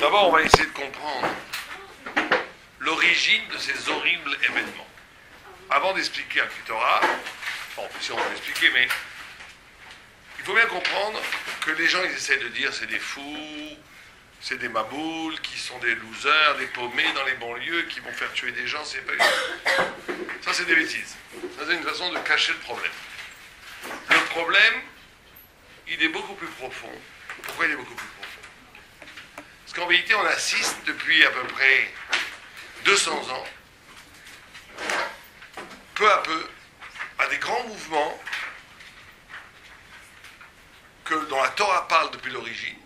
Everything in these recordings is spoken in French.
D'abord, on va essayer de comprendre l'origine de ces horribles événements. Avant d'expliquer un Torah, bon, si on va l'expliquer, mais il faut bien comprendre que les gens, ils essaient de dire c'est des fous, c'est des maboules, qui sont des losers, des paumés dans les banlieues, qui vont faire tuer des gens, c'est pas une... Ça, c'est des bêtises. Ça, c'est une façon de cacher le problème. Le problème, il est beaucoup plus profond. Pourquoi il est beaucoup plus profond? Parce qu'en vérité, on assiste depuis à peu près 200 ans, peu à peu, à des grands mouvements dont la Torah parle depuis l'origine,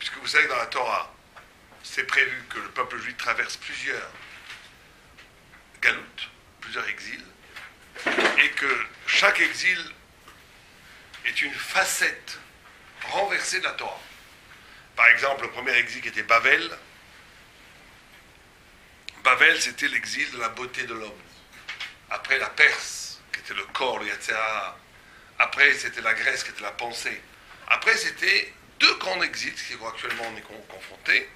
puisque vous savez que dans la Torah, c'est prévu que le peuple juif traverse plusieurs galoutes, plusieurs exils, et que chaque exil est une facette renversée de la Torah. Par exemple, le premier exil qui était Babel. Babel, c'était l'exil de la beauté de l'homme. Après la Perse, qui était le corps, le Yetzirah. Après, c'était la Grèce, qui était la pensée. Après, c'était deux grands exils, qui actuellement on est confrontés,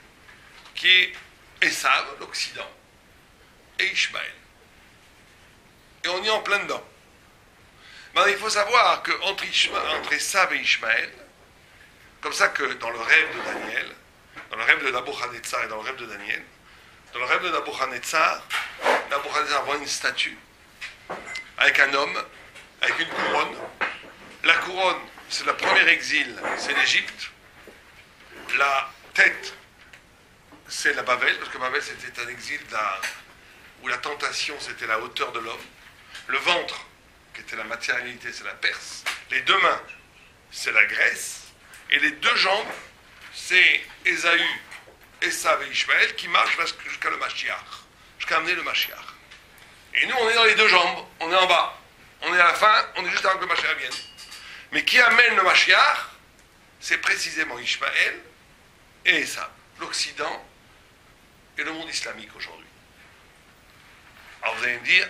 qui est Esav, l'Occident, et Ishmaël. Et on y est en plein dedans. Mais il faut savoir qu'entre Esav et Ishmaël, comme ça que dans le rêve de Daniel, dans le rêve de Nabuchodonosor et dans le rêve de Daniel, dans le rêve de Nabuchodonosor, Nabuchodonosor voit une statue avec un homme, avec une couronne. La couronne, c'est le premier exil, c'est l'Égypte. La tête, c'est la Babel, parce que Babel c'était un exil où la tentation c'était la hauteur de l'homme. Le ventre, qui était la matérialité, c'est la Perse. Les deux mains, c'est la Grèce. Et les deux jambes, c'est Ésaü, Esav et Ishmaël qui marchent jusqu'à le Mashiach, jusqu'à amener le Mashiach. Et nous, on est dans les deux jambes, on est en bas. On est à la fin, on est juste avant que le Mashiach vienne. Mais qui amène le Mashiach, c'est précisément Ishmaël et Esav, l'Occident et le monde islamique aujourd'hui. Alors vous allez me dire,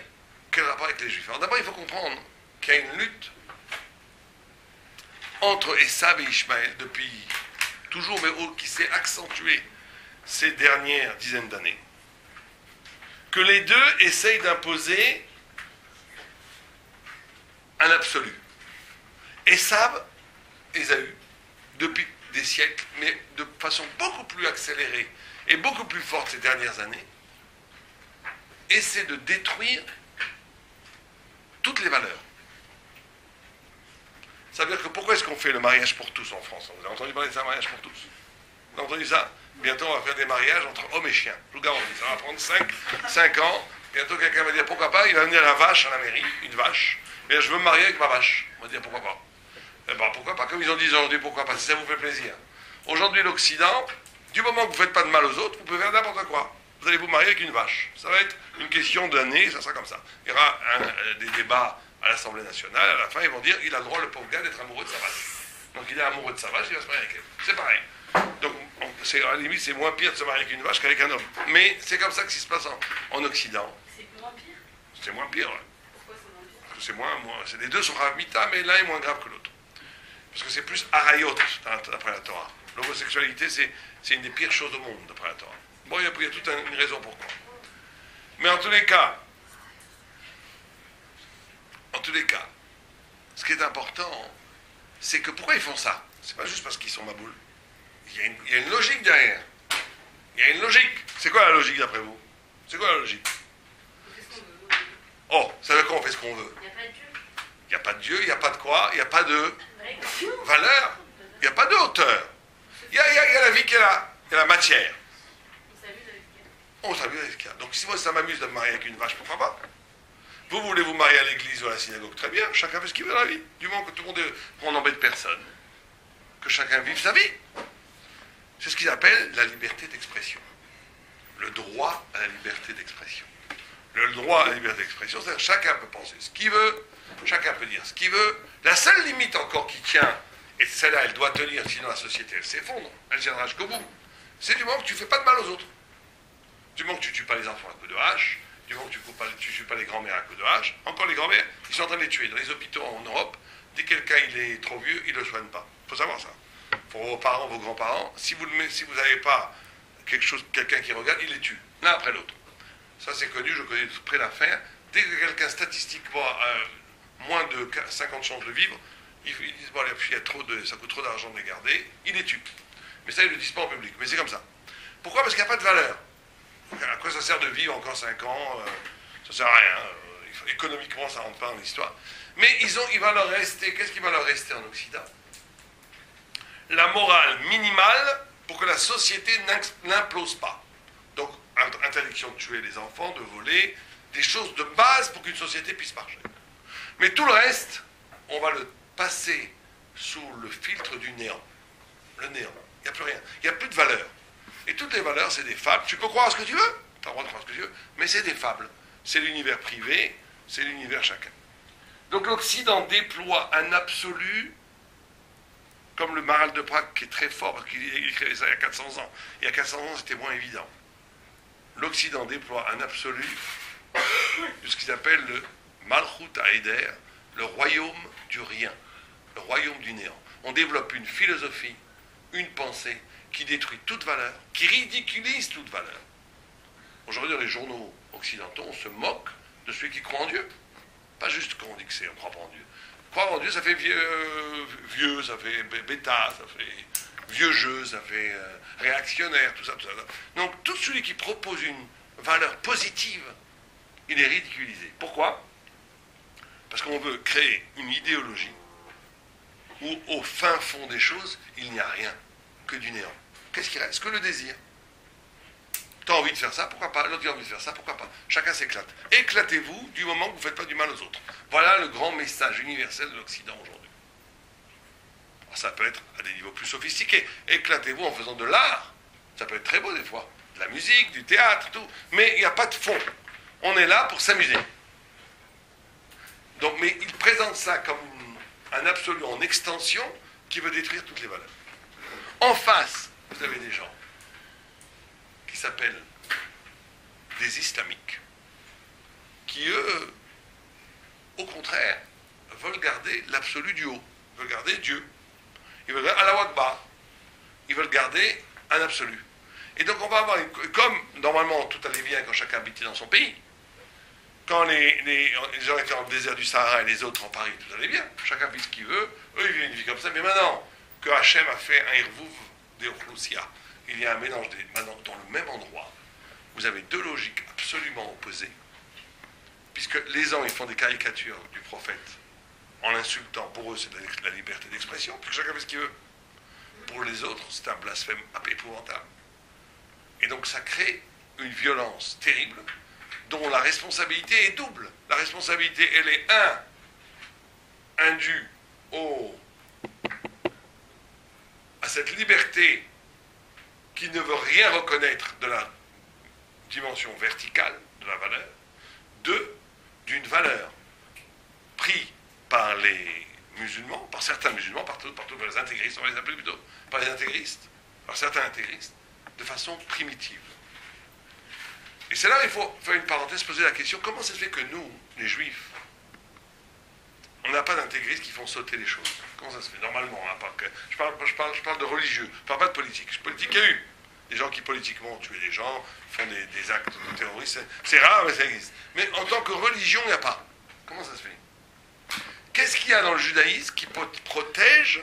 quel rapport avec les Juifs? Alors d'abord, il faut comprendre qu'il y a une lutte entre Esav et Ishmaël depuis toujours, mais qui s'est accentuée ces dernières dizaines d'années, que les deux essayent d'imposer un absolu. Esav, Ésaü, depuis des siècles, mais de façon beaucoup plus accélérée et beaucoup plus forte ces dernières années, essaie de détruire toutes les valeurs. Ça veut dire que pourquoi est-ce qu'on fait le mariage pour tous en France? Vous avez entendu parler de ça, mariage pour tous? Vous avez entendu ça? Bientôt, on va faire des mariages entre hommes et chiens. Je vous garantis, ça va prendre 5 ans. Bientôt, quelqu'un va dire pourquoi pas. Il va venir la vache à la mairie, une vache. Et je veux me marier avec ma vache. On va dire pourquoi pas. Eh ben, pourquoi pas? Comme ils ont dit aujourd'hui, pourquoi pas? Si ça vous fait plaisir. Aujourd'hui, l'Occident, du moment que vous ne faites pas de mal aux autres, vous pouvez faire n'importe quoi. Vous allez vous marier avec une vache. Ça va être une question d'année, ça sera comme ça. Il y aura des débats à l'Assemblée nationale, à la fin, ils vont dire il a le droit, le pauvre gars, d'être amoureux de sa vache. Donc il est amoureux de sa vache, il va se marier avec elle. C'est pareil. Donc, à la limite, c'est moins pire de se marier avec une vache qu'avec un homme. Mais c'est comme ça que ça se passe en Occident. C'est moins pire? C'est moins pire, ouais. Pourquoi c'est moins pire? Parce que les deux sont ravita, mais l'un est moins grave que l'autre. Parce que c'est plus arayot, d'après la Torah. L'homosexualité, c'est une des pires choses au monde, d'après la Torah. Bon, il y a toute une raison pourquoi. Mais en tous les cas, ce qui est important, c'est que pourquoi ils font ça? C'est pas juste parce qu'ils sont maboules. Il y a une logique derrière. Il y a une logique. C'est quoi la logique d'après vous? C'est quoi la logique? On fait ce qu'on veut. Oh, ça veut dire quoi on fait ce qu'on veut? Il n'y a pas de Dieu. Il n'y a pas de Dieu, il n'y a pas de quoi, il n'y a pas de Règle. valeur, il n'y a pas de hauteur. Il y a la vie qui est là, il y a la matière. On s'amuse avec Dieu. On s'amuse avec ça. Donc si moi ça m'amuse de me marier avec une vache, pourquoi pas? Vous voulez vous marier à l'église ou à la synagogue, très bien, chacun fait ce qu'il veut dans la vie. Du moment que tout le monde on n'embête personne. Que chacun vive sa vie. C'est ce qu'ils appellent la liberté d'expression. Le droit à la liberté d'expression. Le droit à la liberté d'expression, c'est-à-dire chacun peut penser ce qu'il veut, chacun peut dire ce qu'il veut. La seule limite encore qui tient, et celle-là elle doit tenir, sinon la société elle s'effondre, elle tiendra jusqu'au bout, c'est du moment que tu ne fais pas de mal aux autres. Du moment que tu ne tues pas les enfants à coups de hache, du moment que tu ne tues pas les grands-mères à coups de hache, encore les grands-mères, ils sont en train de les tuer. Dans les hôpitaux en Europe, dès que quelqu'un il est trop vieux, ils ne le soignent pas. Il faut savoir ça. vos parents, vos grands-parents, si vous n'avez pas quelqu'un qui regarde, il les tue, l'un après l'autre. Ça c'est connu, je connais de près l'affaire. Dès que quelqu'un statistiquement a moins de 50 chances de vivre, ils disent bon, ça coûte trop d'argent de les garder, ils les tuent. Mais ça, ils ne le disent pas en public, mais c'est comme ça. Pourquoi? Parce qu'il n'y a pas de valeur. À quoi ça sert de vivre encore 5 ans? Ça ne sert à rien. Économiquement, ça ne rentre pas dans l'histoire. Mais il va leur rester, qu'est-ce qui va leur rester en Occident? La morale minimale pour que la société n'implose pas. Donc, interdiction de tuer les enfants, de voler, des choses de base pour qu'une société puisse marcher. Mais tout le reste, on va le passer sous le filtre du néant. Le néant. Il n'y a plus rien. Il n'y a plus de valeur. Et toutes les valeurs, c'est des fables. Tu peux croire ce que tu veux, tu as le droit de croire ce que tu veux, mais c'est des fables. C'est l'univers privé, c'est l'univers chacun. Donc l'Occident déploie un absolu, comme le Maral de Prague, qui est très fort, parce qu'il écrivait ça il y a 400 ans. Il y a 400 ans, c'était moins évident. L'Occident déploie un absolu de ce qu'ils appellent le Malchut Haeder, le royaume du rien, le royaume du néant. On développe une philosophie, une pensée qui détruit toute valeur, qui ridiculise toute valeur. Aujourd'hui, dans les journaux occidentaux, on se moque de ceux qui croient en Dieu. Pas juste quand on dit que on ne croit pas en Dieu. Croire en Dieu, ça fait vieux, ça fait bêta, ça fait vieux jeu, ça fait réactionnaire, tout ça, tout ça. Donc, tout celui qui propose une valeur positive, il est ridiculisé. Pourquoi? Parce qu'on veut créer une idéologie où, au fin fond des choses, il n'y a rien que du néant. Qu'est-ce qui reste? Que le désir. Tu as envie de faire ça, pourquoi pas? L'autre a envie de faire ça, pourquoi pas? Chacun s'éclate. Éclatez-vous du moment que vous ne faites pas du mal aux autres. Voilà le grand message universel de l'Occident aujourd'hui. Alors, ça peut être à des niveaux plus sophistiqués. Éclatez-vous en faisant de l'art. Ça peut être très beau des fois. De la musique, du théâtre, tout. Mais il n'y a pas de fond. On est là pour s'amuser. Donc, mais il présente ça comme un absolu en extension qui veut détruire toutes les valeurs. En face, vous avez des gens qui s'appellent des islamiques, qui eux, au contraire, veulent garder l'absolu du haut, veulent garder Dieu. Ils veulent garder Allah Akbar. Ils veulent garder un absolu. Et donc on va avoir, comme normalement tout allait bien quand chacun habitait dans son pays, quand les gens étaient dans le désert du Sahara et les autres en Paris, tout allait bien, chacun vit ce qu'il veut, eux ils vivent une vie comme ça, mais maintenant que Hachem a fait un Irvouv des Okhlosia, il y a un mélange maintenant dans le même endroit, vous avez deux logiques absolument opposées, puisque les uns ils font des caricatures du prophète en l'insultant, pour eux c'est de la liberté d'expression, puisque chacun fait ce qu'il veut. Pour les autres, c'est un blasphème épouvantable. Et donc ça crée une violence terrible, dont la responsabilité est double. La responsabilité, elle est indue à cette liberté qui ne veut rien reconnaître de la dimension verticale de la valeur, d'une valeur prise par les musulmans, par certains musulmans, partout par les intégristes, on va les appeler plutôt, par les intégristes, par certains intégristes, de façon primitive. Et c'est là qu'il faut faire une parenthèse, poser la question, comment ça se fait que nous, les juifs, on n'a pas d'intégristes qui font sauter les choses? Comment ça se fait? Normalement, on n'a pas. Je parle de religieux, je ne parle pas de politique. Politique, il y a eu des gens qui politiquement ont tué des gens, font des actes de terrorisme. C'est rare, mais ça existe. Mais en tant que religion, il n'y a pas. Comment ça se fait? Qu'est-ce qu'il y a dans le judaïsme qui protège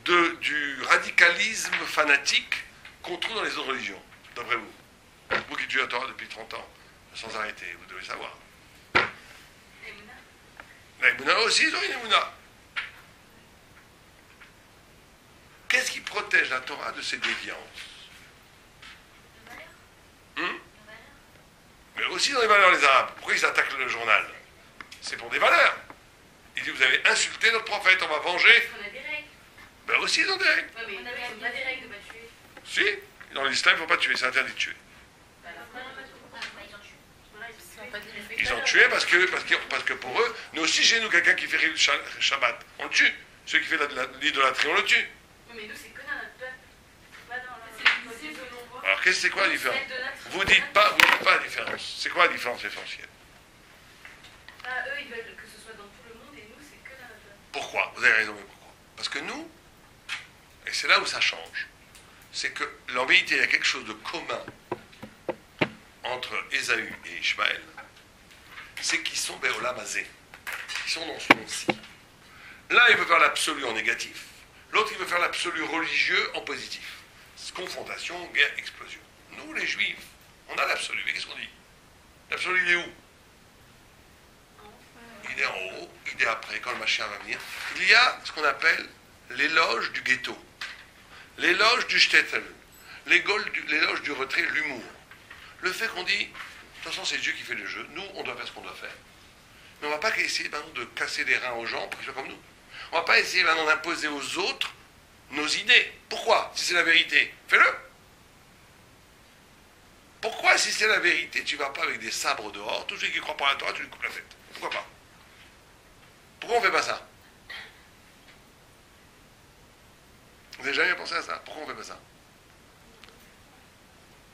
du radicalisme fanatique qu'on trouve dans les autres religions, d'après vous? Vous qui tuez la Torah depuis 30 ans, sans arrêter, vous devez savoir. La Emouna aussi, ils ont une Emouna. Qu'est-ce qui protège la Torah de ces déviances? Mais aussi dans les valeurs, les Arabes. Pourquoi ils attaquent le journal? C'est pour des valeurs. Ils disent, vous avez insulté notre prophète, on va venger. On a des règles. Ben aussi, ils ont des règles. Ouais, mais on a pas des règles de ne pas tuer. Si, dans l'islam, il ne faut pas tuer, c'est interdit de tuer. Ils ont tué parce que pour eux, nous aussi, chez nous, quelqu'un qui fait le Shabbat, on le tue. Celui qui fait l'idolâtrie, on le tue. Mais nous, c'est que dans notre peuple. Alors, c'est quoi la différence? Vous dites pas la différence. C'est quoi la différence essentielle? Eux, ils veulent que ce soit dans tout le monde et nous, c'est que dans notre peuple. Pourquoi? Vous avez raison, mais pourquoi? Parce que nous, c'est là où ça change. C'est que, en vérité, il y a quelque chose de commun entre Ésaü et Ishmaël, c'est qu'ils sont Béolam Hazé. Ils sont dans ce monde-ci. L'un, il veut faire l'absolu en négatif. L'autre, il veut faire l'absolu religieux en positif. Confrontation, guerre, explosion. Nous, les Juifs, on a l'absolu. Mais qu'est-ce qu'on dit? L'absolu, il est où? Il est en haut, il est après, quand le Mashiach va venir. Il y a ce qu'on appelle l'éloge du ghetto, l'éloge du shtetl, l'éloge du retrait, l'humour. Le fait qu'on dit, de toute façon, c'est Dieu qui fait le jeu. Nous, on doit faire ce qu'on doit faire. Mais on ne va pas essayer maintenant de casser les reins aux gens pour qu'ils soient comme nous. On ne va pas essayer maintenant d'imposer aux autres nos idées. Pourquoi? Si c'est la vérité, fais-le. Pourquoi, si c'est la vérité, tu ne vas pas avec des sabres dehors, tous ceux qui croient pas à la Torah, tu lui coupes la tête? Pourquoi pas? Pourquoi on ne fait pas ça? Vous n'avez jamais pensé à ça? Pourquoi on ne fait pas ça?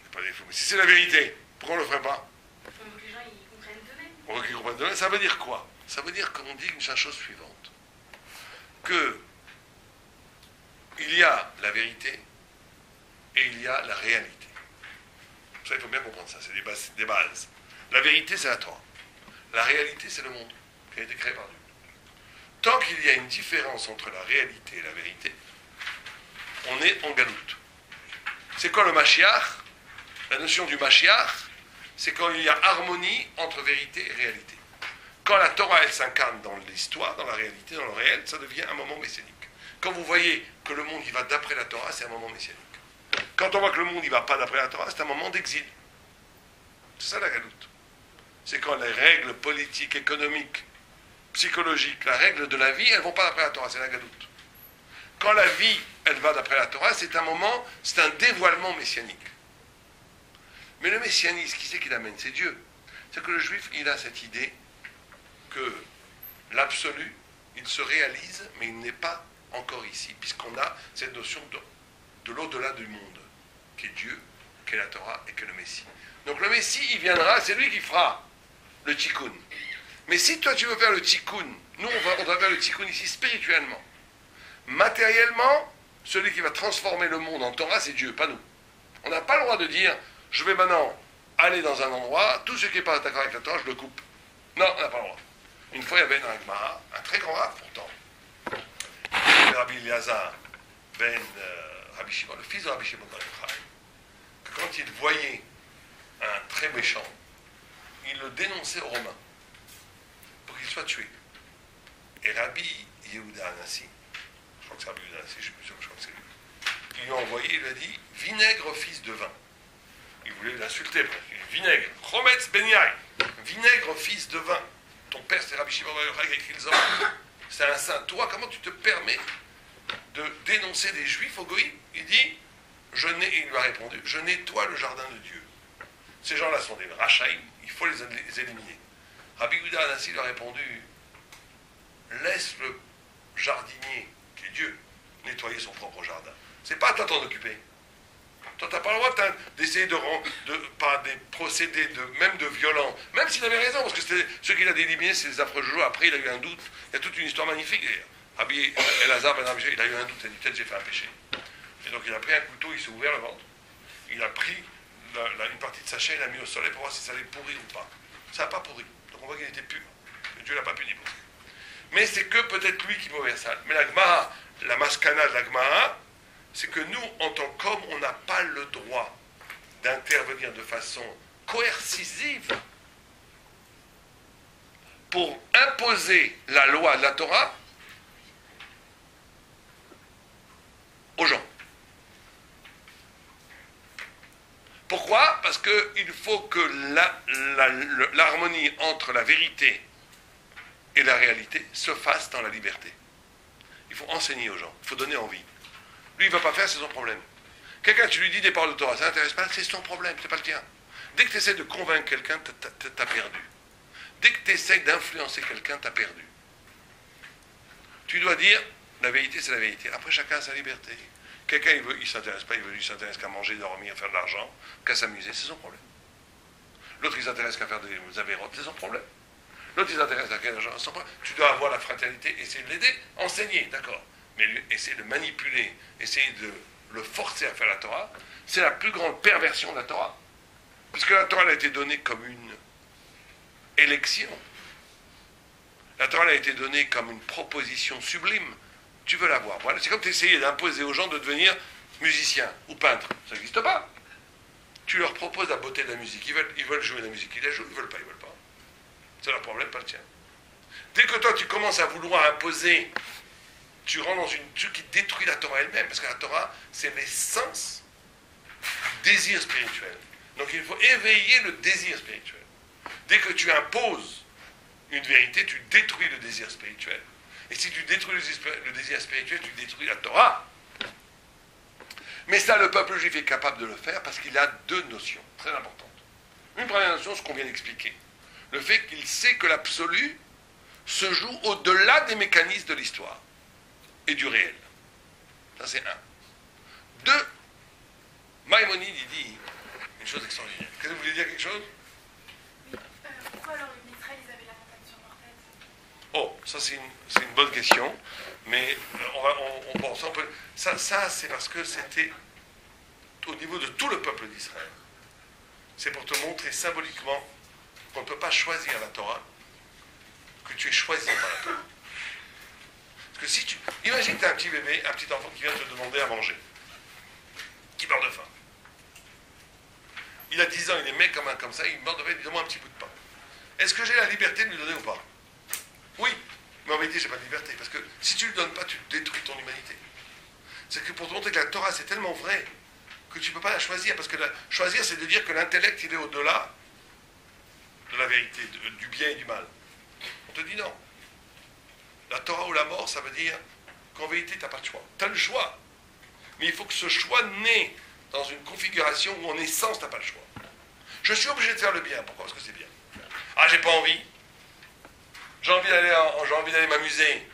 C'est pas des fous. Mais si c'est la vérité, pourquoi on ne le ferait pas? On veut que les gens ils comprennent d'eux-mêmes. On veut qu'ils comprennent d'eux-mêmes. Ça veut dire quoi? Ça veut dire qu'on dit la chose suivante. Que il y a la vérité et il y a la réalité. Ça, il faut bien comprendre ça, c'est des bases. La vérité, c'est la Torah. La réalité, c'est le monde qui a été créé par Dieu. Tant qu'il y a une différence entre la réalité et la vérité, on est en galoute. C'est quoi le Mashiach? La notion du Mashiach, c'est quand il y a harmonie entre vérité et réalité. Quand la Torah, elle s'incarne dans l'histoire, dans la réalité, dans le réel, ça devient un moment messianique. Quand vous voyez que le monde, il va d'après la Torah, c'est un moment messianique. Quand on voit que le monde, il ne va pas d'après la Torah, c'est un moment d'exil. C'est ça la galoute. C'est quand les règles politiques, économiques, psychologiques, la règle de la vie, elles ne vont pas d'après la Torah, c'est la galoute. Quand la vie, elle va d'après la Torah, c'est un moment, c'est un dévoilement messianique. Mais le messianisme, qui c'est qui l'amène? C'est Dieu. C'est que le juif, il a cette idée que l'absolu, il se réalise, mais il n'est pas encore ici, puisqu'on a cette notion de l'au-delà du monde, qui est Dieu, qui est la Torah et qui est le Messie. Donc le Messie, il viendra, c'est lui qui fera le tikkun. Mais si toi tu veux faire le tikkun, nous on doit faire le tikkun ici spirituellement. Matériellement, celui qui va transformer le monde en Torah, c'est Dieu, pas nous. On n'a pas le droit de dire, je vais maintenant aller dans un endroit, tout ce qui n'est pas d'accord avec la Torah, je le coupe. Non, on n'a pas le droit. Une fois, il y avait un Gemara, un très grand rave pourtant, Rabbi Eliezer ben Rabbi Shimon, le fils de Rabbi Shimon Bar Yochai, que quand il voyait un très méchant, il le dénonçait aux Romains pour qu'il soit tué. Et Rabbi Yehuda Anassi, je crois que c'est Rabbi Yehuda Anassi, je suis plus sûr, je crois que c'est lui, il lui a envoyé, il lui a dit, vinaigre fils de vin. Il voulait l'insulter, vinaigre, Chometz ben Yain, vinaigre fils de vin. Ton père, c'est Rabbi Shimon Bar Yochai qui a écrit le Zohar. C'est un saint. Toi, comment tu te permets de dénoncer des juifs au goïm? Il dit, il lui a répondu, je nettoie le jardin de Dieu. Ces gens-là sont des rachaïm, il faut les éliminer. Rabbi Yehuda Anassi lui a répondu, laisse le jardinier, qui est Dieu, nettoyer son propre jardin. C'est pas à toi de t'en occuper. Toi, tu n'as pas le droit d'essayer par des procédés, même de violents, même s'il avait raison, parce que ceux qu'il a éliminés, c'est les affreux joujou. Après, il a eu un doute. Il y a toute une histoire magnifique. Rabbi Elazar ben Rabbi, il a eu un doute. Il a dit, peut-être j'ai fait un péché. Et donc, il a pris un couteau, il s'est ouvert le ventre. Il a pris une partie de sa chair, il l'a mis au soleil pour voir si ça allait pourrir ou pas. Ça n'a pas pourri. Donc, on voit qu'il était pur. Que Dieu ne l'a pas puni pour ça. Mais c'est que peut-être lui qui est mauvais ça. Mais la Gemara, la maskana de la Gemara, c'est que nous, en tant qu'hommes, on n'a pas le droit d'intervenir de façon coercitive pour imposer la loi de la Torah aux gens. Pourquoi? Parce qu'il faut que l'harmonie entre la vérité et la réalité se fasse dans la liberté. Il faut enseigner aux gens, il faut donner envie. Lui, il ne va pas faire, c'est son problème. Quelqu'un, tu lui dis des paroles de Torah, ça n'intéresse pas, c'est son problème, c'est pas le tien. Dès que tu essaies de convaincre quelqu'un, t'as perdu. Dès que tu essaies d'influencer quelqu'un, t'as perdu. Tu dois dire, la vérité, c'est la vérité. Après, chacun a sa liberté. Quelqu'un, il ne s'intéresse pas, il s'intéresse qu'à manger, dormir, faire de l'argent, qu'à s'amuser, c'est son problème. L'autre, il s'intéresse qu'à faire des avérotes, c'est son problème. L'autre, il s'intéresse à quel argent, c'est son problème. Tu dois avoir la fraternité, essayer de l'aider, enseigner, d'accord. mais essayer de manipuler, essayer de le forcer à faire la Torah, c'est la plus grande perversion de la Torah. Puisque la Torah elle a été donnée comme une élection. La Torah elle a été donnée comme une proposition sublime. Tu veux l'avoir. Voilà. C'est comme essayer d'imposer aux gens de devenir musiciens ou peintres. Ça n'existe pas. Tu leur proposes la beauté de la musique. Ils veulent jouer de la musique. Ils la jouent, ils veulent pas. C'est leur problème, pas le tien. Dès que toi tu commences à vouloir imposer, tu rentres dans une truc qui détruit la Torah elle-même. Parce que la Torah, c'est l'essence du désir spirituel. Donc il faut éveiller le désir spirituel. Dès que tu imposes une vérité, tu détruis le désir spirituel. Et si tu détruis le désir spirituel, tu détruis la Torah. Mais ça, le peuple juif est capable de le faire parce qu'il a deux notions très importantes. Une première notion, ce qu'on vient d'expliquer. Le fait qu'il sait que l'absolu se joue au-delà des mécanismes de l'histoire et du réel. Ça, c'est un. Deux, Maïmonide, il dit une chose extraordinaire. Est-ce que vous voulez dire quelque chose? Pourquoi alors les Israël, ils avaient la montagne sur leur tête? Oh, ça c'est une bonne question, mais ça c'est parce que c'était au niveau de tout le peuple d'Israël. C'est pour te montrer symboliquement qu'on ne peut pas choisir la Torah, que tu es choisi par la Torah. Parce que si tu... Imagine que tu as un petit bébé, un petit enfant qui vient te demander à manger, qui meurt de faim. Il a 10 ans, il est mec comme ça, il meurt de faim, il dit donne-moi un petit bout de pain. Est-ce que j'ai la liberté de lui donner ou pas? Oui, mais en vérité, je n'ai pas de liberté, parce que si tu ne lui donnes pas, tu détruis ton humanité. C'est que pour te montrer que la Torah, c'est tellement vrai, que tu ne peux pas la choisir, parce que choisir, c'est de dire que l'intellect, il est au-delà de la vérité, du bien et du mal. On te dit non. La Torah ou la mort, ça veut dire qu'en vérité, tu n'as pas de choix. Tu as le choix, mais il faut que ce choix naît dans une configuration où en essence, tu n'as pas le choix. Je suis obligé de faire le bien. Pourquoi? Parce que c'est bien. Ah, j'ai pas envie. J'ai envie d'aller m'amuser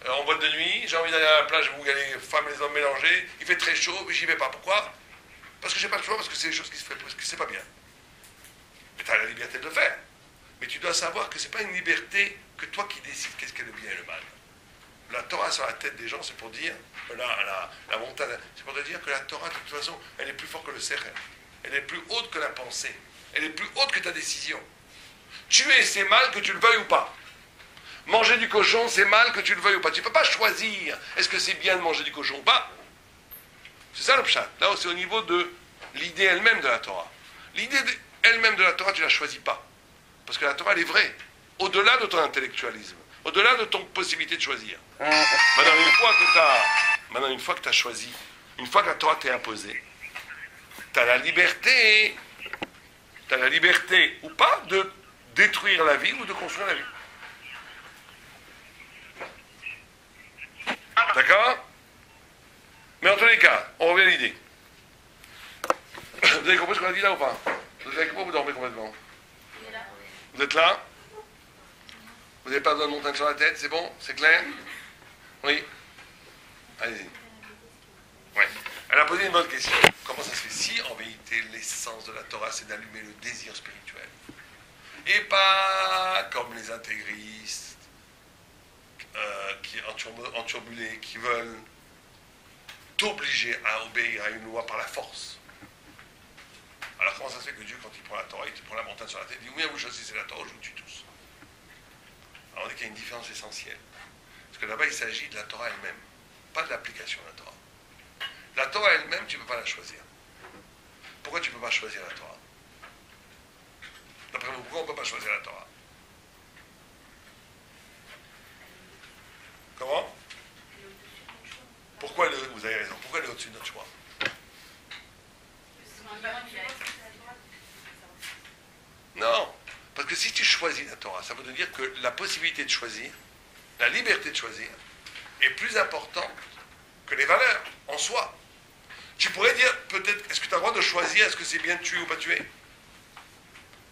en boîte de nuit. J'ai envie d'aller à la plage où il y a les femmes et les hommes mélangés. Il fait très chaud, mais j'y vais pas. Pourquoi? Parce que j'ai pas le choix, parce que c'est des choses qui se font, parce que c'est pas bien. Mais tu as la liberté de le faire. Mais tu dois savoir que c'est pas une liberté que toi qui décides qu'est-ce qu'est le bien et le mal. La Torah sur la tête des gens, c'est pour dire, la montagne, c'est pour te dire que la Torah, de toute façon, elle est plus forte que le sechel. Elle est plus haute que la pensée. Elle est plus haute que ta décision. Tuer, c'est mal que tu le veuilles ou pas. Manger du cochon, c'est mal que tu le veuilles ou pas. Tu ne peux pas choisir est-ce que c'est bien de manger du cochon ou pas. C'est ça le pshat. Là, c'est au niveau de l'idée elle-même de la Torah. L'idée elle-même de la Torah, tu ne la choisis pas. Parce que la Torah, elle est vraie. Au-delà de ton intellectualisme. Au-delà de ton possibilité de choisir. Maintenant, une fois que tu as choisi, une fois que la Torah t'est imposée, tu as la liberté ou pas de détruire la vie ou de construire la vie. D'accord? Mais en tous les cas, on revient à l'idée. Vous avez compris ce qu'on a dit là ou pas? Vous avez compris ou vous dormez complètement? Vous êtes là? Vous n'avez pas besoin de montagne sur la tête, c'est bon? C'est clair? Oui? Allez-y. Ouais. Elle a posé une bonne question. Comment ça se fait? Si en vérité l'essence de la Torah c'est d'allumer le désir spirituel, et pas comme les intégristes qui enturbulés, qui veulent t'obliger à obéir à une loi par la force. Alors comment ça se fait que Dieu, quand il prend la Torah, il te prend la montagne sur la tête, il dit oui, vous choisissez la Torah, je vous tue tous. Alors on dit qu'il y a une différence essentielle. Parce que là-bas, il s'agit de la Torah elle-même, pas de l'application de la Torah. La Torah elle-même, tu ne peux pas la choisir. Pourquoi tu ne peux pas choisir la Torah? D'après vous, pourquoi on ne peut pas choisir la Torah? Comment? Pourquoi vous avez raison, pourquoi elle est au-dessus de notre choix? Non, parce que si tu choisis la Torah, ça veut dire que la possibilité de choisir, la liberté de choisir, est plus importante que les valeurs en soi. Tu pourrais dire, peut-être, est-ce que tu as le droit de choisir, est-ce que c'est bien de tuer ou pas tuer?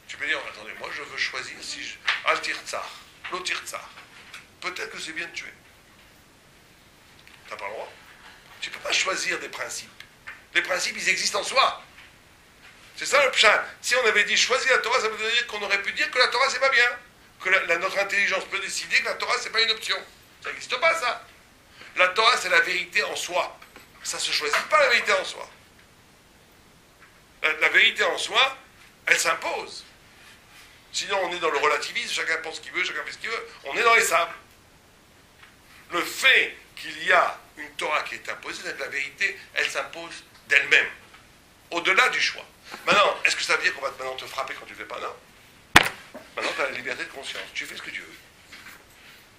Tu peux dire, attendez, moi je veux choisir si je... Al-Tirtzar, l'O-Tirtzar. Peut-être que c'est bien de tuer. Tu n'as pas le droit. Tu ne peux pas choisir des principes. Les principes, ils existent en soi. C'est ça le pshat. Si on avait dit choisir la Torah, ça veut dire qu'on aurait pu dire que la Torah, c'est pas bien. Que notre intelligence peut décider que la Torah, c'est pas une option. Ça n'existe pas, ça. La Torah, c'est la vérité en soi. Ça ne se choisit pas, la vérité en soi. La vérité en soi, elle s'impose. Sinon, on est dans le relativisme, chacun pense ce qu'il veut, chacun fait ce qu'il veut. On est dans les sables. Le fait qu'il y a une Torah qui est imposée, la vérité, elle s'impose d'elle-même, au-delà du choix. Maintenant, est-ce que ça veut dire qu'on va maintenant te frapper quand tu ne fais pas? Non. Maintenant, tu as la liberté de conscience. Tu fais ce que tu veux.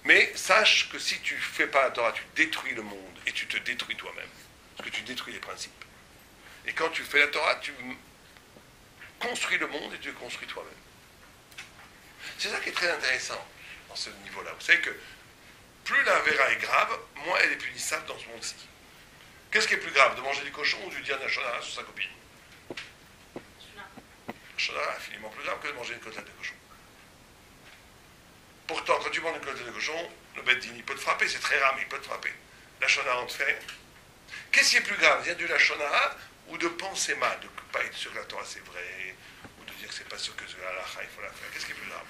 Mais sache que si tu ne fais pas la Torah, tu détruis le monde et tu te détruis toi-même. Parce que tu détruis les principes. Et quand tu fais la Torah, tu construis le monde et tu le construis toi-même. C'est ça qui est très intéressant dans ce niveau-là. Vous savez que plus la Vera est grave, moins elle est punissable dans ce monde-ci. Qu'est-ce qui est plus grave, de manger du cochon ou de dire un shonara sur sa copine? Un shonara est infiniment plus grave que de manger une côtelette de cochon. Pourtant, quand tu manges une côtelette de cochon, le Beddin, il peut te frapper, c'est très rare, mais il peut te frapper. La shonara, on te fait. Qu'est-ce qui est plus grave, dire du la shonara ou de penser mal, de ne pas être sûr que la Torah c'est vrai, ou de dire que c'est pas sûr que la halakha, il faut la faire? Qu'est-ce qui est plus grave?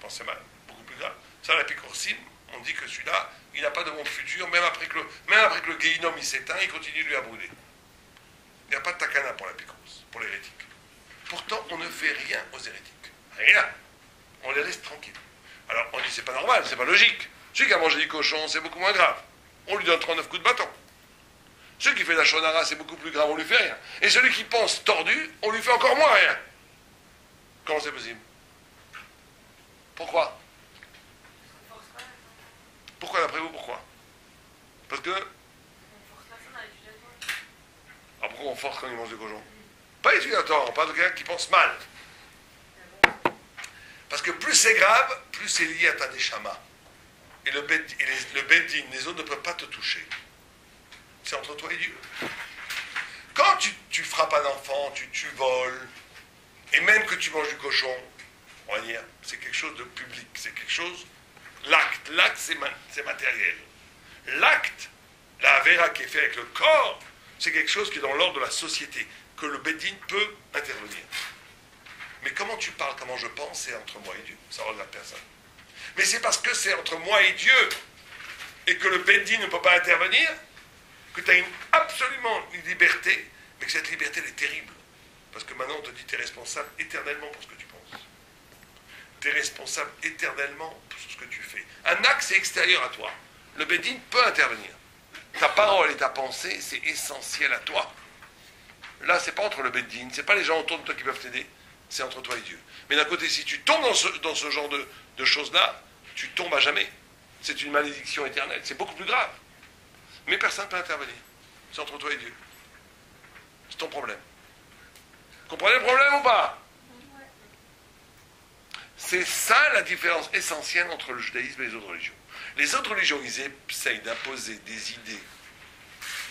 Penser mal, beaucoup plus grave. Ça, la Picorsim, on dit que celui-là, il n'a pas de monde futur, même après que le Guéhinom il s'éteint, il continue lui à brûler. Il n'y a pas de takana pour la Picros, pour l'hérétique. Pourtant, on ne fait rien aux hérétiques. Rien. On les laisse tranquilles. Alors, on dit, c'est pas normal, c'est pas logique. Celui qui a mangé du cochon, c'est beaucoup moins grave. On lui donne 39 coups de bâton. Celui qui fait la shonara, c'est beaucoup plus grave, on lui fait rien. Et celui qui pense tordu, on lui fait encore moins rien. Comment c'est possible? Pourquoi? Pourquoi, d'après vous, pourquoi? Parce que... Ah, pourquoi on force quand il mange du cochon? Pas utilisateur, on parle de quelqu'un qui pense mal. Parce que plus c'est grave, plus c'est lié à ta neshama. Et le Beddin, les autres ne peuvent pas te toucher. C'est entre toi et Dieu. Quand tu frappes un enfant, tu voles, et même que tu manges du cochon, on va dire, c'est quelque chose de public, c'est quelque chose... L'acte, c'est matériel. L'acte, la vera qui est fait avec le corps, c'est quelque chose qui est dans l'ordre de la société, que le Beddin peut intervenir. Mais comment tu parles, comment je pense, c'est entre moi et Dieu. Ça regarde personne. Mais c'est parce que c'est entre moi et Dieu, et que le Beddin ne peut pas intervenir, que tu as absolument une liberté, mais que cette liberté, elle est terrible. Parce que maintenant, on te dit, tu es responsable éternellement pour ce que tu penses. Tu es responsable éternellement pour ce que tu fais. Un acte, c'est extérieur à toi. Le Beddin peut intervenir. Ta parole et ta pensée, c'est essentiel à toi. Là, c'est pas entre le Beddin, c'est pas les gens autour de toi qui peuvent t'aider, c'est entre toi et Dieu. Mais d'un côté, si tu tombes dans ce genre de choses-là, tu tombes à jamais. C'est une malédiction éternelle, c'est beaucoup plus grave. Mais personne ne peut intervenir. C'est entre toi et Dieu. C'est ton problème. Vous comprenez le problème ou pas? C'est ça la différence essentielle entre le judaïsme et les autres religions. Les autres religions, ils essayent d'imposer des idées.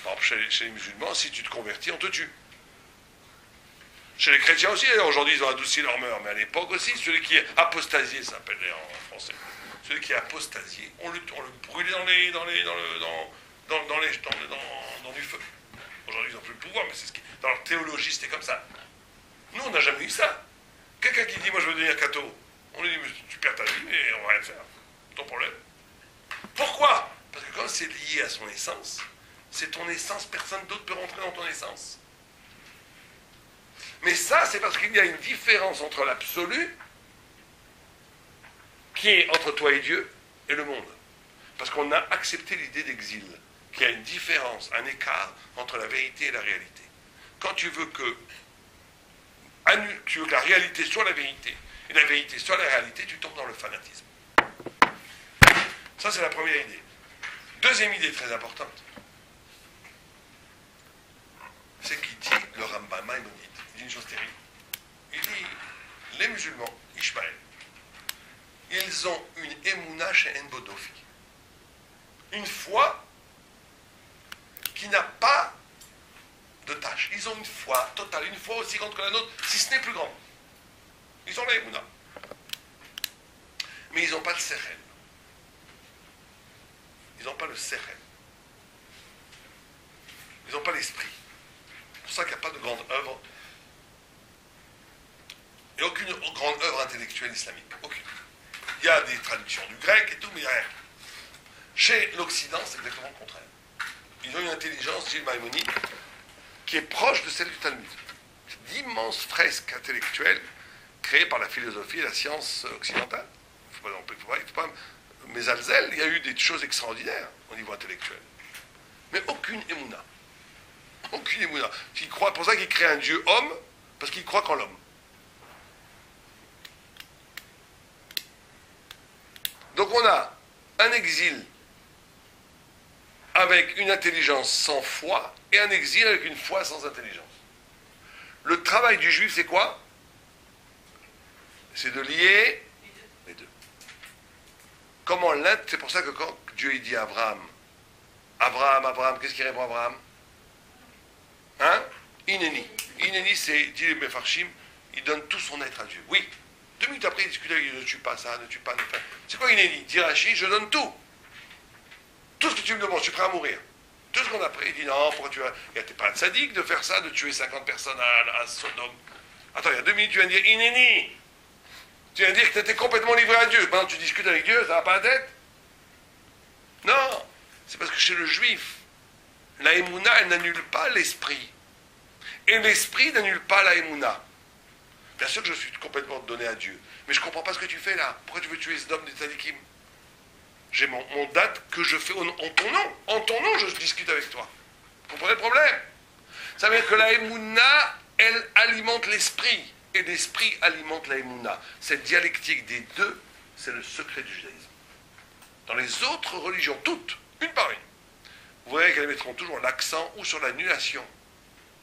Par exemple, chez les musulmans, si tu te convertis, on te tue. Chez les chrétiens aussi, aujourd'hui, ils ont adouci leur mœurs. Mais à l'époque aussi, celui qui est apostasié, ça s'appelle en français. Celui qui est apostasié, on le brûlait dans du feu. Aujourd'hui, ils n'ont plus le pouvoir, mais c'est ce qui... Dans leur théologie, c'était comme ça. Nous, on n'a jamais eu ça. Quelqu'un qui dit, moi, je veux devenir catho, on lui dit, mais tu perds ta vie, mais on va rien faire. Ton problème. Pourquoi? Parce que quand c'est lié à son essence, c'est ton essence, personne d'autre peut rentrer dans ton essence. Mais ça, c'est parce qu'il y a une différence entre l'absolu, qui est entre toi et Dieu, et le monde. Parce qu'on a accepté l'idée d'exil, qu'il y a une différence, un écart entre la vérité et la réalité. Quand tu veux que la réalité soit la vérité, et la vérité soit la réalité, tu tombes dans le fanatisme. Ça, c'est la première idée. Deuxième idée très importante, c'est qu'il dit, le Rambam Maïmonide, il dit une chose terrible. Il dit, les musulmans, Ishmaël, ils ont une émouna chez Enbodofi. Une foi qui n'a pas de tâche. Ils ont une foi totale, une foi aussi grande que la nôtre, si ce n'est plus grande. Ils ont la émouna. Mais ils n'ont pas le sechel. Ils n'ont pas le sechel. Ils n'ont pas l'esprit. C'est pour ça qu'il n'y a pas de grande œuvre. Et aucune grande œuvre intellectuelle islamique. Aucune. Il y a des traductions du grec et tout, mais il n'y a rien. Chez l'Occident, c'est exactement le contraire. Ils ont une intelligence, dit Maïmonide, qui est proche de celle du Talmud. D'immenses fresques intellectuelles créées par la philosophie et la science occidentale. Il ne faut pas Mézalzel, il y a eu des choses extraordinaires au niveau intellectuel. Mais aucune émouna. Aucune émouna. C'est pour ça qu'il crée un Dieu homme, parce qu'il croit qu'en l'homme. Donc on a un exil avec une intelligence sans foi et un exil avec une foi sans intelligence. Le travail du juif, c'est quoi? C'est de lier les deux. Comment l'être? C'est pour ça que quand Dieu il dit à Abraham, qu'est-ce qu'il répond à Abraham? Hein? Ineni. Ineni, c'est, dit les Mefarshim, il donne tout son être à Dieu. Oui. 2 minutes après, il discute avec Dieu, ne tue pas ça, ne tue pas, ne pas. C'est quoi Ineni? Dit Rashi, je donne tout. Tout ce que tu me demandes, je suis prêt à mourir. Tout ce qu'on a pris, il dit non, pourquoi tu vas. Il n'était pas sadique de faire ça, de tuer 50 personnes à Sodome. Attends, il y a 2 minutes, tu viens de dire Ineni. Tu viens de dire que tu étais complètement livré à Dieu. Maintenant, tu discutes avec Dieu, ça va pas la tête? Non, c'est parce que chez le juif, la émouna, elle n'annule pas l'esprit. Et l'esprit n'annule pas la émouna. Bien sûr que je suis complètement donné à Dieu. Mais je ne comprends pas ce que tu fais là. Pourquoi tu veux tuer Sodome des Tzadikim? J'ai mon date que je fais en ton nom. En ton nom, je discute avec toi. Vous comprenez le problème? Ça veut dire que la émouna, elle alimente l'esprit. Et l'esprit alimente la émouna. Cette dialectique des deux, c'est le secret du judaïsme. Dans les autres religions, toutes, une par une, vous verrez qu'elles mettront toujours l'accent ou sur l'annulation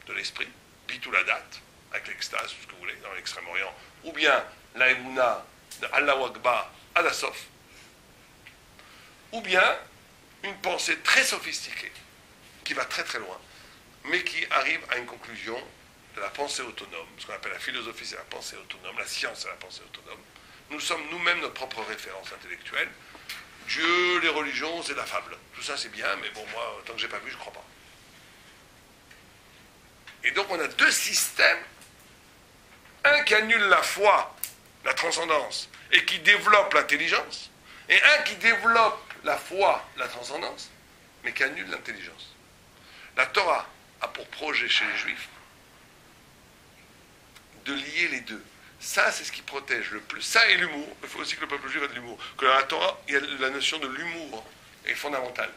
de l'esprit, bitou la date, avec l'extase, tout ce que vous voulez, dans l'extrême-orient, ou bien la émouna de Allahu Akbar à la Sof, ou bien une pensée très sophistiquée, qui va très très loin, mais qui arrive à une conclusion de la pensée autonome. Ce qu'on appelle la philosophie, c'est la pensée autonome, la science, c'est la pensée autonome. Nous sommes nous-mêmes notre propre référence intellectuelle. Dieu, les religions, c'est la fable. Tout ça, c'est bien, mais bon, moi, tant que j'ai pas vu, je ne crois pas. Et donc, on a 2 systèmes. Un qui annule la foi, la transcendance, et qui développe l'intelligence, et un qui développe la foi, la transcendance, mais qui annule l'intelligence. La Torah a pour projet chez les Juifs de lier les deux. Ça, c'est ce qui protège le plus. Ça et l'humour. Il faut aussi que le peuple juif ait de l'humour. Que dans la Torah, il y a la notion de l'humour est fondamentale.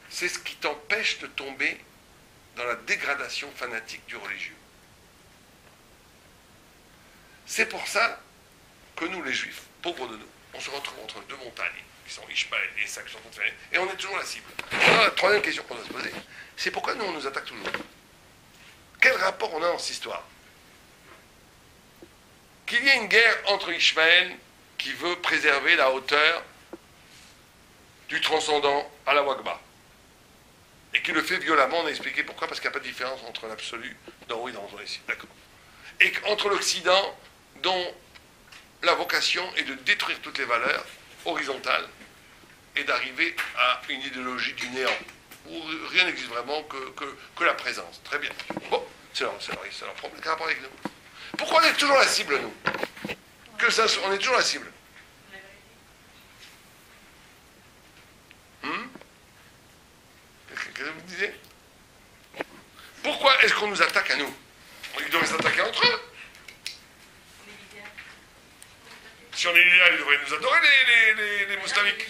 C'est ce qui t'empêche de tomber dans la dégradation fanatique du religieux. C'est pour ça que nous, les Juifs, pauvres de nous, on se retrouve entre 2 montagnes, qui sont Ishmaël et Issa, qui sont contre et on est toujours la cible. Alors, la troisième question qu'on doit se poser, c'est pourquoi nous, on nous attaque toujours? Quel rapport on a dans cette histoire? Qu'il y ait une guerre entre Ishmaël, qui veut préserver la hauteur du transcendant à la Wagba, et qui le fait violemment, on a expliqué pourquoi, parce qu'il n'y a pas de différence entre l'absolu d'en haut et d'en bas ici, d'accord. Et entre l'Occident, dont la vocation est de détruire toutes les valeurs horizontales et d'arriver à une idéologie du néant, où rien n'existe vraiment que la présence. Très bien. Bon, c'est leur problème, quel rapport avec nous? Pourquoi on est toujours la cible, nous? On est toujours la cible. Qu'est-ce que vous disiez? Pourquoi est-ce qu'on nous attaque à nous? Ils devraient s'attaquer entre eux. Si on est idéal, ils devraient nous adorer, les moustamiques.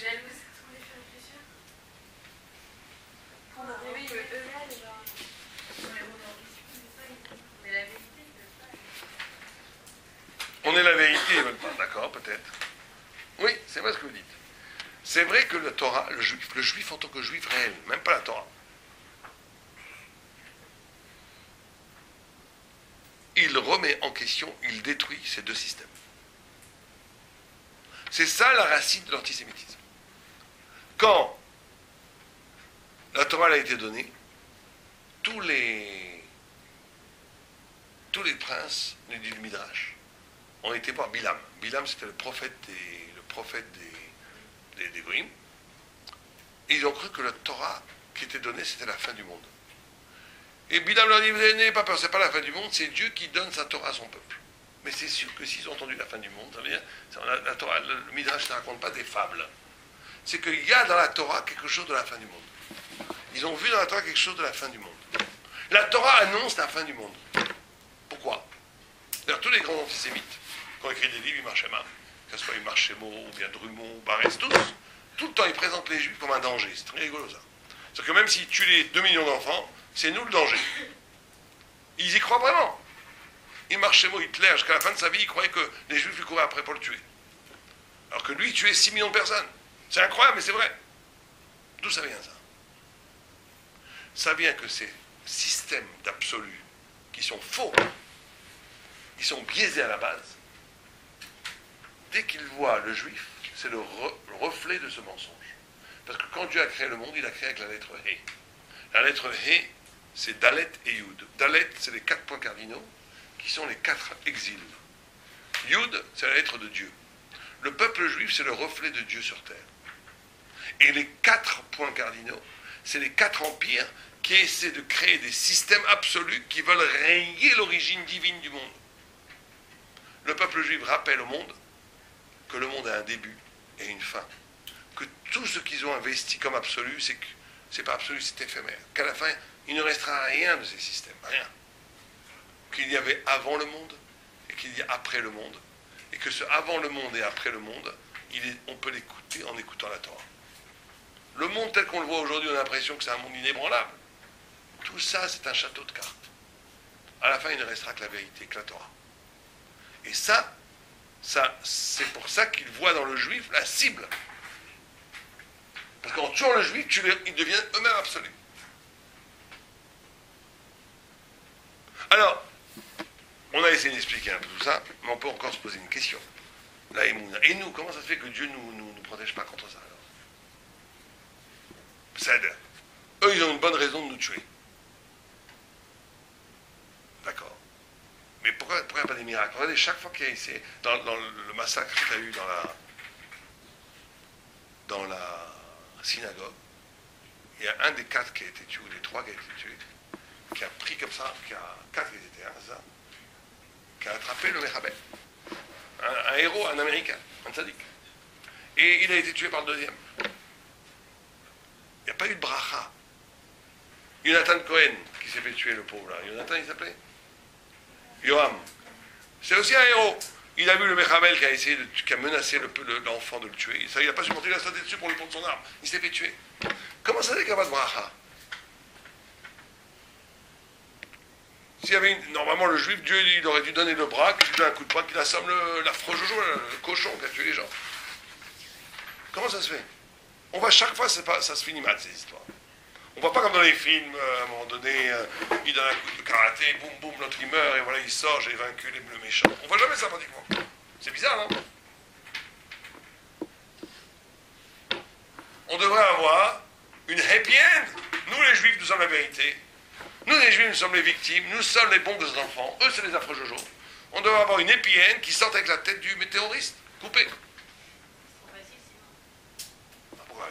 On est la vérité, ils ne veulent pas. D'accord, peut-être. Oui, c'est vrai ce que vous dites. C'est vrai que la Torah, le juif en tant que juif réel, même pas la Torah, il remet en question, il détruit ces 2 systèmes. C'est ça la racine de l'antisémitisme. Quand la Torah a été donnée, tous les princes, les dit le Midrash, ont été voir Bilam. Bilam, c'était le prophète des Goïm. Et ils ont cru que la Torah qui était donnée, c'était la fin du monde. Et Bilam leur dit, vous n'avez pas peur, c'est pas la fin du monde, c'est Dieu qui donne sa Torah à son peuple. Mais c'est sûr que s'ils ont entendu la fin du monde, ça veut dire, la Torah, le Midrash ne raconte pas des fables. c'est qu'il y a dans la Torah quelque chose de la fin du monde. Ils ont vu dans la Torah quelque chose de la fin du monde. La Torah annonce la fin du monde. Pourquoi? D'ailleurs, tous les grands antisémites, qui ont écrit des livres, Yimar Shema, que ce soit Yimar Shemo, ou bien Drummond, ou Barès, tous, tout le temps, ils présentent les Juifs comme un danger. C'est très rigolo, ça. C'est-à-dire que même s'ils tuent les 2 millions d'enfants, c'est nous le danger. Ils y croient vraiment. Yimar Shemo, Hitler, jusqu'à la fin de sa vie, il croyait que les Juifs lui couraient après pour le tuer. Alors que lui, il tuait 6 millions de personnes. C'est incroyable, mais c'est vrai. D'où ça vient, ça? Ça vient que ces systèmes d'absolu qui sont faux, qui sont biaisés à la base, dès qu'ils voient le juif, c'est le reflet de ce mensonge. Parce que quand Dieu a créé le monde, il a créé avec la lettre He. La lettre He, c'est Dalet et Yud. Dalet, c'est les 4 points cardinaux, qui sont les 4 exils. Yud, c'est la lettre de Dieu. Le peuple juif, c'est le reflet de Dieu sur terre. Et les 4 points cardinaux, c'est les 4 empires qui essaient de créer des systèmes absolus qui veulent régner l'origine divine du monde. Le peuple juif rappelle au monde que le monde a un début et une fin. Que tout ce qu'ils ont investi comme absolu, c'est pas absolu, c'est éphémère. Qu'à la fin, il ne restera rien de ces systèmes, rien. Qu'il y avait avant le monde et qu'il y a après le monde. Et que ce avant le monde et après le monde, on peut l'écouter en écoutant la Torah. Le monde tel qu'on le voit aujourd'hui, on a l'impression que c'est un monde inébranlable. Tout ça, c'est un château de cartes. À la fin, il ne restera que la vérité, que la Torah. Et ça c'est pour ça qu'ils voient dans le juif la cible. Parce qu'en tuant le juif, ils deviennent eux-mêmes absolus. Alors, on a essayé d'expliquer un peu tout ça, mais on peut encore se poser une question. La Emouna. Et nous, comment ça se fait que Dieu ne nous protège pas contre ça alors? C'est-à-dire, eux, ils ont une bonne raison de nous tuer. D'accord. Mais pourquoi il n'y a pas des miracles? Regardez, chaque fois qu'il y a ici, dans le massacre qu'il y a eu dans la synagogue, il y a un des 4 qui a été tué, ou des 3 qui a été tué, qui a pris comme ça, 4 qui étaient ça, qui a attrapé le Mechabel. Un héros, un Américain, un tzaddik. Et il a été tué par le deuxième. Il n'y a pas eu de bracha. Jonathan Cohen, qui s'est fait tuer, le pauvre là. Jonathan, il s'appelait Yoam. C'est aussi un héros. Il a vu le Mechabel qui a menacé l'enfant de le tuer. Ça, il n'a pas supporté, il a sauté dessus pour lui prendre son arme. Il s'est fait tuer. Comment ça, c'est qu'il n'y a pas de bracha? S'il y avait normalement, le juif, Dieu, il aurait dû donner le bras, qu'il lui donne un coup de poing, qu'il assomme l'affreux Jojo, le cochon qui a tué les gens. Comment ça se fait? On voit chaque fois, ça se finit mal, ces histoires. On voit pas comme dans les films, à un moment donné, il donne un coup de karaté, boum boum, l'autre il meurt, et voilà, il sort, j'ai vaincu le méchant. On voit jamais ça pratiquement. C'est bizarre, non? On devrait avoir une happy end. Nous, les juifs, nous sommes la vérité. Nous, les juifs, nous sommes les victimes. Nous sommes les bons enfants. Eux, c'est les affreux Jojo. On devrait avoir une happy end qui sorte avec la tête du météoriste, coupée.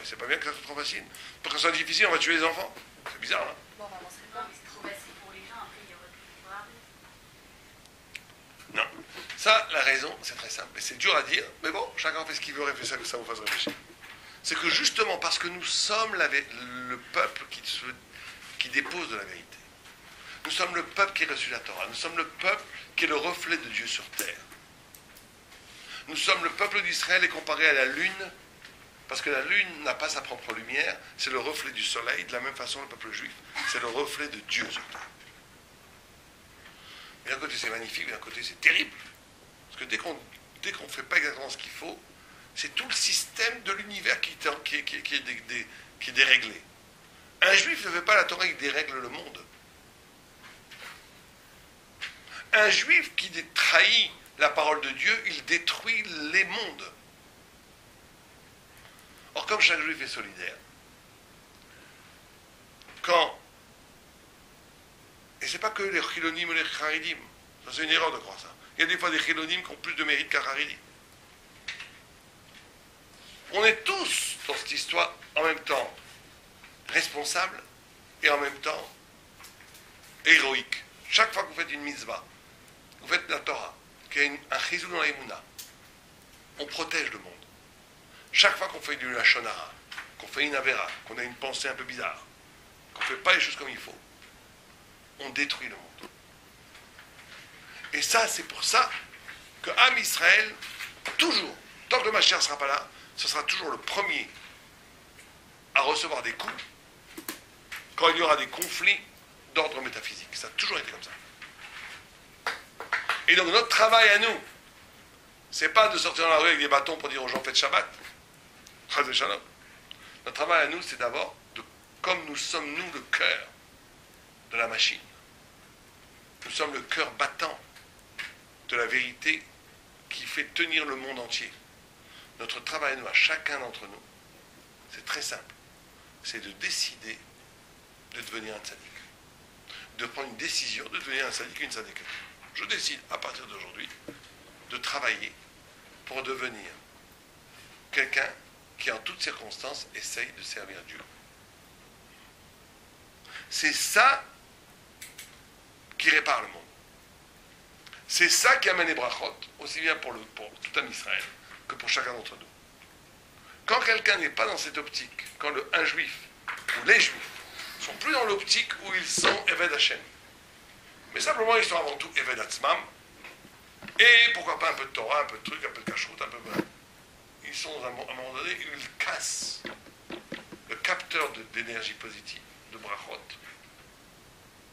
C'est pas bien que ça soit trop facile. Pour que ça soit difficile, on va tuer les enfants. C'est bizarre, là. Bon, on serait pas, mais c'est trop facile pour les gens, après il y aurait plus de Non. Ça, la raison, c'est très simple. Et c'est dur à dire, mais bon, chacun fait ce qu'il veut, réfléchir, que ça vous fasse réfléchir. C'est que justement, parce que nous sommes le peuple qui dépose de la vérité. Nous sommes le peuple qui a reçu la Torah. Nous sommes le peuple qui est le reflet de Dieu sur terre. Nous sommes le peuple d'Israël et comparé à la lune. Parce que la lune n'a pas sa propre lumière, c'est le reflet du soleil. De la même façon, le peuple juif, c'est le reflet de Dieu sur terre. Et d'un côté, c'est magnifique, mais d'un côté, c'est terrible. Parce que dès qu'on ne fait pas exactement ce qu'il faut, c'est tout le système de l'univers qui est déréglé. Un juif ne fait pas la Torah, il dérègle le monde. Un juif qui trahit la parole de Dieu, il détruit les mondes. Or, comme chaque juif est solidaire, et c'est pas que les chilonim ou les charidim, ça c'est une erreur de croire ça. Il y a des fois des chilonim qui ont plus de mérite qu'un charidim. On est tous dans cette histoire en même temps responsables et en même temps héroïques. Chaque fois que vous faites une mitzvah, vous faites la Torah, qui a un chizou dans la Emouna, on protège le monde. Chaque fois qu'on fait du lachon hara, qu'on fait une avera, qu'on a une pensée un peu bizarre, qu'on ne fait pas les choses comme il faut, on détruit le monde. Et ça, c'est pour ça que Am Israël, toujours, tant que le Mashiach ne sera pas là, ce sera toujours le premier à recevoir des coups quand il y aura des conflits d'ordre métaphysique. Ça a toujours été comme ça. Et donc notre travail à nous, c'est pas de sortir dans la rue avec des bâtons pour dire aux gens faites Shabbat. Notre travail à nous, c'est d'abord, comme nous sommes nous le cœur de la machine, nous sommes le cœur battant de la vérité qui fait tenir le monde entier. Notre travail à nous, à chacun d'entre nous, c'est très simple. C'est de décider de devenir un tzaddik. De prendre une décision de devenir un tzaddik ou une tzaddika. Je décide, à partir d'aujourd'hui, de travailler pour devenir quelqu'un qui, en toutes circonstances, essaye de servir Dieu. C'est ça qui répare le monde. C'est ça qui amène les brachot, aussi bien pour tout un Israël que pour chacun d'entre nous. Quand quelqu'un n'est pas dans cette optique, quand un juif ou les juifs sont plus dans l'optique où ils sont Eved Hashem, mais simplement ils sont avant tout Eved Atzmam, et pourquoi pas un peu de Torah, un peu de truc, un peu de kashrut, un peu de... Ils sont à un moment donné où ils cassent le capteur d'énergie positive, de brachot.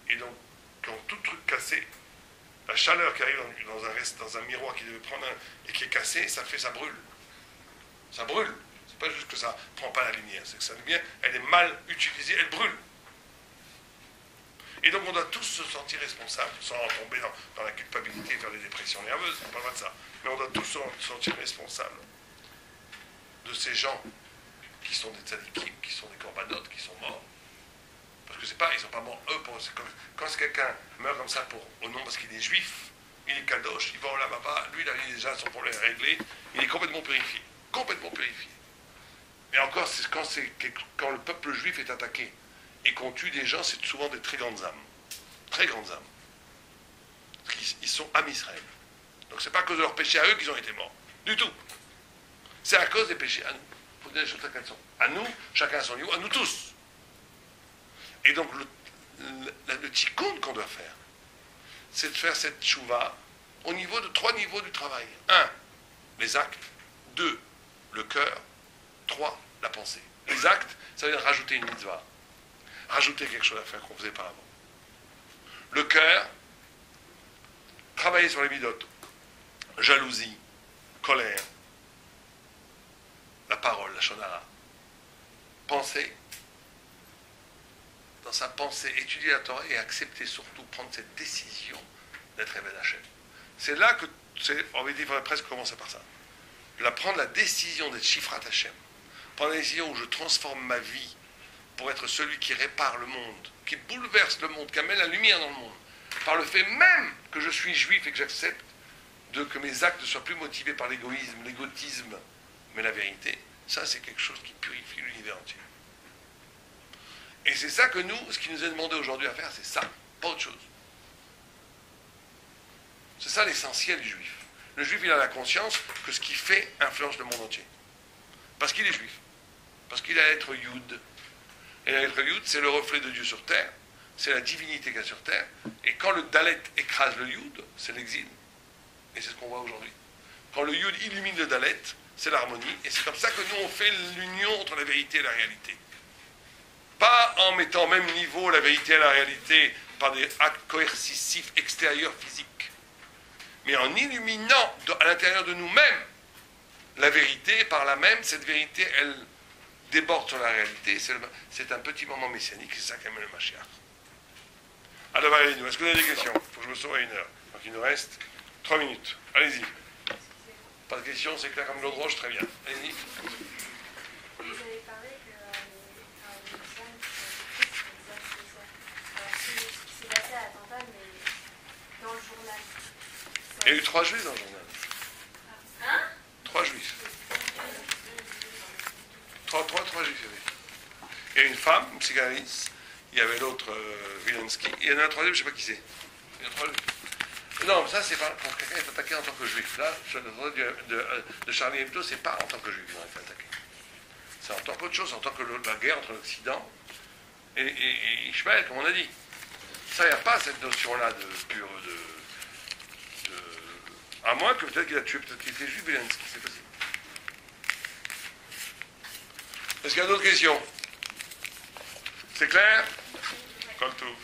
Et donc, quand tout truc cassé, la chaleur qui arrive dans un miroir qui devait prendre et qui est cassé, ça brûle. Ça brûle. C'est pas juste que ça ne prend pas la lumière, c'est que sa lumière, elle est mal utilisée, elle brûle. Et donc on doit tous se sentir responsables, sans tomber dans la culpabilité et faire des dépressions nerveuses, on ne parle pas de ça. Mais on doit tous se sentir responsables de ces gens qui sont des tzadikim, qui sont des corbanotes, qui sont morts. Parce que c'est pas, ils ne sont pas morts eux pour... Quand quelqu'un meurt comme ça au nom parce qu'il est juif, il est kadosh, il va au Lamaba, lui il a déjà son problème réglé, il est complètement purifié. Complètement purifié. Et encore, quand le peuple juif est attaqué et qu'on tue des gens, c'est souvent des très grandes âmes. Très grandes âmes. Ils sont Am Israël. Donc c'est pas à cause de leurs péchés à eux qu'ils ont été morts. Du tout. C'est à cause des péchés à nous. Il faut dire les choses telles qu'elles sont. À nous, chacun à son niveau, à nous tous. Et donc le tikkun qu'on doit faire, c'est de faire cette tchouva au niveau de 3 niveaux du travail. 1, les actes. 2, le cœur. 3, la pensée. Les actes, ça veut dire rajouter une mitzvah. Rajouter quelque chose à faire qu'on ne faisait pas avant. Le cœur, travailler sur les midotes. Jalousie, colère, la parole, la shonara. Penser. Dans sa pensée, étudier la Torah et accepter surtout, prendre cette décision d'être Eved Hashem. C'est là que, on va dire, il faudrait presque commencer par ça. Prendre la décision d'être Shifrat Hashem. Prendre la décision où je transforme ma vie pour être celui qui répare le monde, qui bouleverse le monde, qui amène la lumière dans le monde. Par le fait même que je suis juif et que j'accepte que mes actes ne soient plus motivés par l'égotisme, mais la vérité, ça c'est quelque chose qui purifie l'univers entier. Et c'est ça que nous, ce qui nous est demandé aujourd'hui à faire, c'est ça, pas autre chose. C'est ça l'essentiel du juif. Le juif, il a la conscience que ce qu'il fait influence le monde entier. Parce qu'il est juif. Parce qu'il a l'être Yud. Et l'être Yud, c'est le reflet de Dieu sur terre. C'est la divinité qu'il y a sur terre. Et quand le Dalet écrase le Yud, c'est l'exil. Et c'est ce qu'on voit aujourd'hui. Quand le Yud illumine le Dalet, c'est l'harmonie. Et c'est comme ça que nous, on fait l'union entre la vérité et la réalité. Pas en mettant au même niveau la vérité et la réalité par des actes coercitifs extérieurs physiques, mais en illuminant à l'intérieur de nous-mêmes la vérité, par là même, cette vérité, elle déborde sur la réalité. C'est un petit moment messianique, c'est ça qu'amène le Mashiach. Alors, allez-nous, est-ce que vous avez des questions? Il faut que je me sauve à 1 heure. Donc il nous reste 3 minutes. Allez-y. Pas de questions, c'est clair comme l'eau de roche, très bien. Allez-y. Vous avez parlé que l'islam, c'est passé à l'attentat, mais dans le journal. Il y a eu 3 juifs dans le journal. Hein? 3 juifs. 3 juifs, il y avait. Il y a une femme, une psychanalyste. Il y avait l'autre, Vilensky. Il y en a un troisième, je ne sais pas qui c'est. Il y a 3 juifs. Non, ça c'est pas quand quelqu'un est attaqué en tant que juif. Là, de Charlie Hebdo, c'est pas en tant que juif qu'ils ont été attaqués. C'est en tant qu'autre chose, en tant que la guerre entre l'Occident et Ishmaël, comme on a dit. Ça, il n'y a pas cette notion-là de pure. À moins que peut-être qu'il a tué, peut-être qu'il était juif, Zelensky, c'est possible. Est-ce qu'il y a d'autres questions? C'est clair? Comme tout.